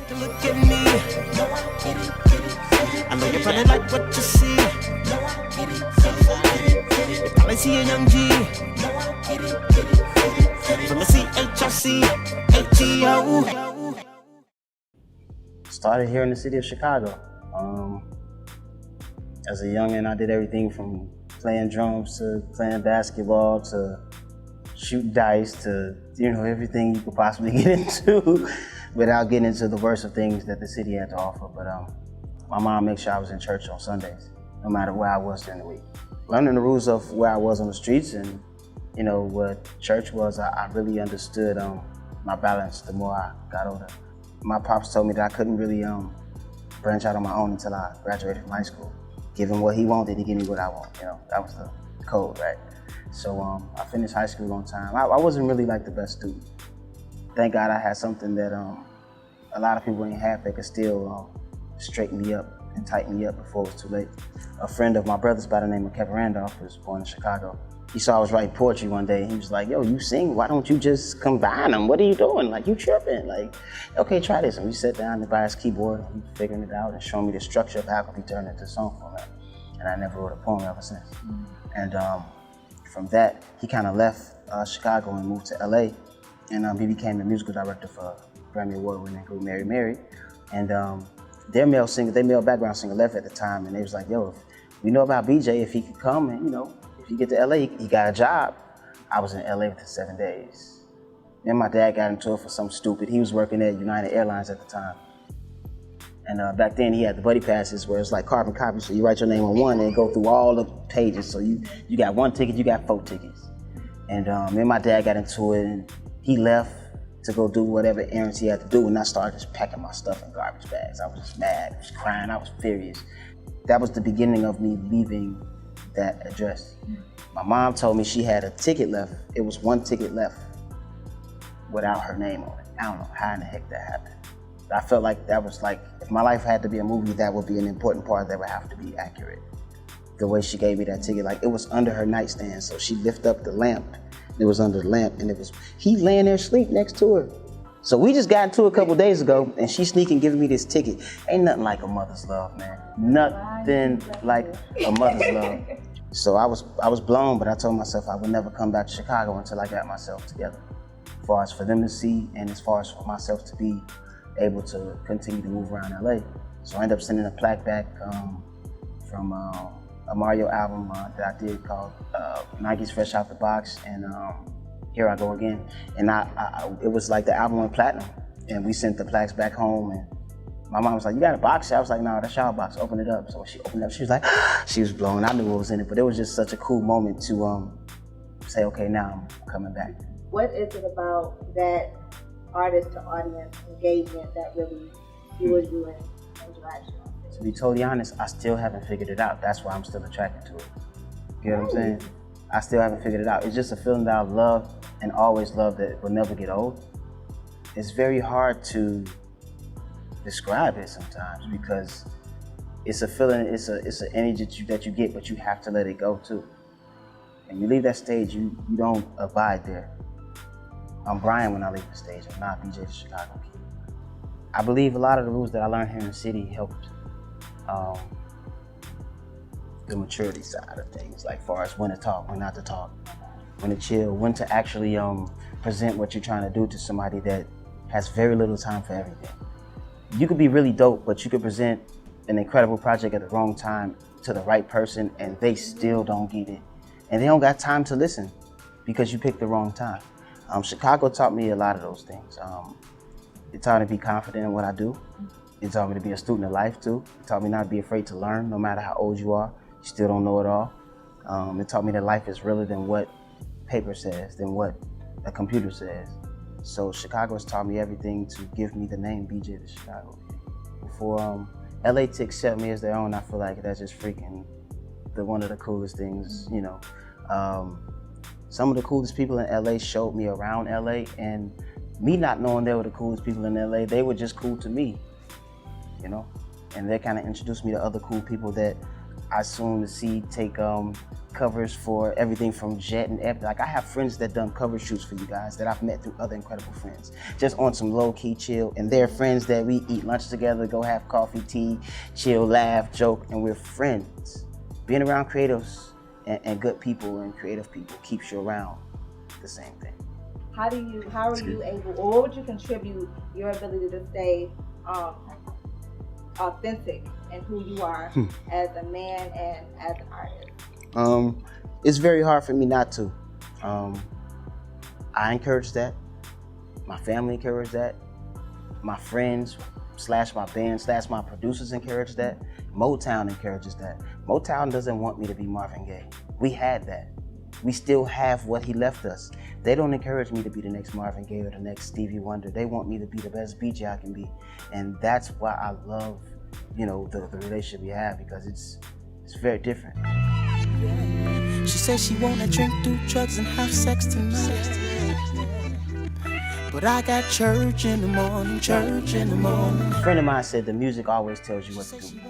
to look at me. I know you probably like what you see. You probably see a young G from the CHRC, HEO. Started here in the city of Chicago. As a youngin', I did everything from playing drums to playing basketball to shoot dice to, everything you could possibly get into without getting into the worst of things that the city had to offer. But my mom made sure I was in church on Sundays, no matter where I was during the week. Learning the rules of where I was on the streets and, what church was, I really understood my balance the more I got older. My pops told me that I couldn't really branch out on my own until I graduated from high school. Give him what he wanted, he give me what I want. That was the code, right? So I finished high school on time. I wasn't really like the best student. Thank God I had something that a lot of people ain't have. They could still straighten me up and tighten me up before it was too late. A friend of my brother's by the name of Kevin Randolph was born in Chicago. He saw I was writing poetry one day and he was like, yo, you sing, why don't you just combine them? What are you doing? Like, you tripping? Like, okay, try this. And we sat down by his keyboard and he figuring it out and showing me the structure of how it could be turned into song format. And I never wrote a poem ever since. And from that, he kind of left Chicago and moved to LA. And he became the musical director for Grammy Award-winning group Mary Mary. And their male background singer left at the time, and they was like, yo, if we know about BJ, if he could come and, if you get to LA, he got a job. I was in LA within 7 days. Then my dad got into it for something stupid. He was working at United Airlines at the time. And back then he had the buddy passes where it's like carbon copies, so you write your name on one and go through all the pages. So you got one ticket, you got 4 tickets. And me and my dad got into it and he left to go do whatever errands he had to do, and I started just packing my stuff in garbage bags. I was just mad, I was crying, I was furious. That was the beginning of me leaving that address. My mom told me she had a ticket left. It was 1 ticket left without her name on it. I don't know how in the heck that happened. I felt like that was like, if my life had to be a movie, that would be an important part that would have to be accurate. The way she gave me that ticket, like it was under her nightstand, so she lifted up the lamp. It was under the lamp, and he laying there asleep next to her. So we just got into it a couple days ago, and she sneaking giving me this ticket. Ain't nothing like a mother's love, man. Nothing like a mother's love. So I was blown, but I told myself I would never come back to Chicago until I got myself together. As far as for them to see, and as far as for myself to be able to continue to move around LA. So I ended up sending a plaque back from a Mario album that I did called Nike's Fresh Out the Box, and Here I Go Again. And it was like the album went platinum, and we sent the plaques back home, and my mom was like, you got a box? I was like, no, that's your box, open it up. So when she opened it up, she was like, she was blown. I knew what was in it, but it was just such a cool moment to say, okay, now I'm coming back. What is it about that artist to audience engagement that really fuels you and drives you? To be totally honest, I still haven't figured it out. That's why I'm still attracted to it. You know what I'm saying? I still haven't figured it out. It's just a feeling that I've loved and always loved that will never get old. It's very hard to describe it sometimes because it's a feeling, it's an energy that you get, but you have to let it go too. And you leave that stage, you don't abide there. I'm Brian when I leave the stage. I'm not BJ the Chicago Kid. I believe a lot of the rules that I learned here in the city helped the maturity side of things, like far as when to talk, when not to talk, when to chill, when to actually present what you're trying to do to somebody that has very little time for everything. You could be really dope, but you could present an incredible project at the wrong time to the right person and they still don't get it. And they don't got time to listen because you picked the wrong time. Chicago taught me a lot of those things. It taught me to be confident in what I do. It taught me to be a student of life too. It taught me not to be afraid to learn, no matter how old you are. You still don't know it all. It taught me that life is realer than what paper says, than what a computer says. So Chicago has taught me everything to give me the name BJ the Chicago. Before LA to accept me as their own, I feel like that's just freaking one of the coolest things, you know. Some of the coolest people in LA showed me around LA, and me not knowing they were the coolest people in LA, they were just cool to me, you know? And they kind of introduced me to other cool people that I soon to see take covers for everything from Jet and Ebony. Like I have friends that done cover shoots for you guys that I've met through other incredible friends, just on some low-key chill. And they're friends that we eat lunch together, go have coffee, tea, chill, laugh, joke, and we're friends. Being around creatives and good people and creative people keeps you around the same thing. How are you able, or what would you contribute your ability to stay authentic and who you are as a man and as an artist? It's very hard for me not to. I encourage that. My family encourage that. My friends / my band / my producers encourage that. Motown encourages that. Motown doesn't want me to be Marvin Gaye. We had that. We still have what he left us. They don't encourage me to be the next Marvin Gaye or the next Stevie Wonder. They want me to be the best BJ I can be. And that's why I love, the relationship we have, because it's very different. She says she wanna drink, do drugs, and have sex tonight. But I got church in the morning, church in the morning. A friend of mine said the music always tells you what to do.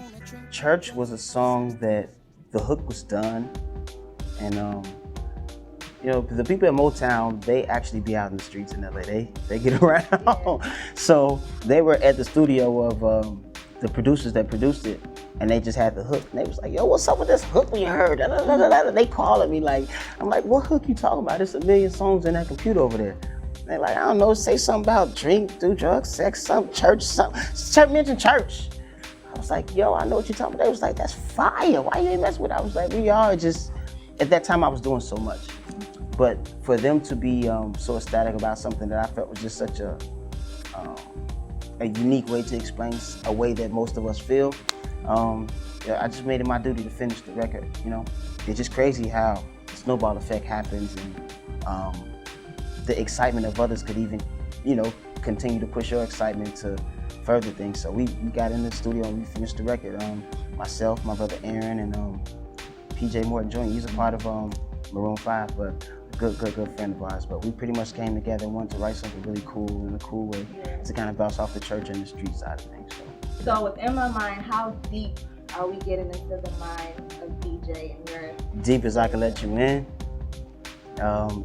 Church was a song that the hook was done, and the people at Motown, they actually be out in the streets in LA. They get around. So they were at the studio of the producers that produced it, and they just had the hook. And they was like, yo, what's up with this hook we heard? Da, da, da, da, da. They calling me like, I'm like, what hook you talking about? There's a million songs in that computer over there. And they're like, I don't know, say something about drink, do drugs, sex, something, church, something. Mention church. I was like, yo, I know what you're talking about. They was like, that's fire. Why you ain't messing with it? I was like, we are just, at that time I was doing so much. But for them to be so ecstatic about something that I felt was just such a unique way to explain a way that most of us feel, I just made it my duty to finish the record. It's just crazy how the snowball effect happens, and the excitement of others could even, continue to push your excitement to further things. So we got in the studio and we finished the record. Myself, my brother Aaron, and PJ Morton Jr. He's a part of Maroon 5, but good friend of ours. But we pretty much came together and wanted to write something really cool in a cool way to kind of bounce off the church and the street side of things. So within my mind, how deep are we getting into the mind of DJ and your? Deep as I can let you in.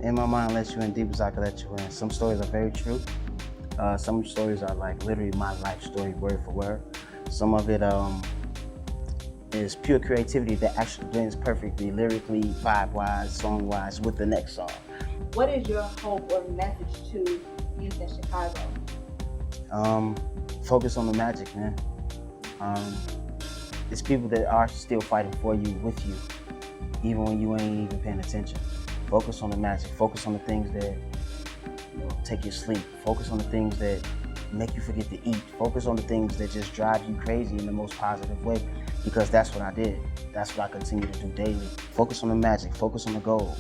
In my mind, let you in. Deep as I can let you in. Some stories are very true. Some stories are like literally my life story, word for word. Some of it is pure creativity that actually blends perfectly, lyrically, vibe-wise, song-wise, with the next song. What is your hope or message to youth in Chicago? Focus on the magic, man. It's people that are still fighting for you, with you, even when you ain't even paying attention. Focus on the magic. Focus on the things that take your sleep. Focus on the things that make you forget to eat. Focus on the things that just drive you crazy in the most positive way, because that's what I did. That's what I continue to do daily. Focus on the magic. Focus on the gold.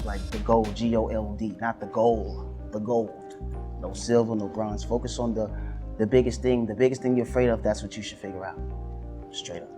Like the gold, G-O-L-D, not the gold, the gold. No silver, no bronze. Focus on the biggest thing. The biggest thing you're afraid of, that's what you should figure out. Straight up.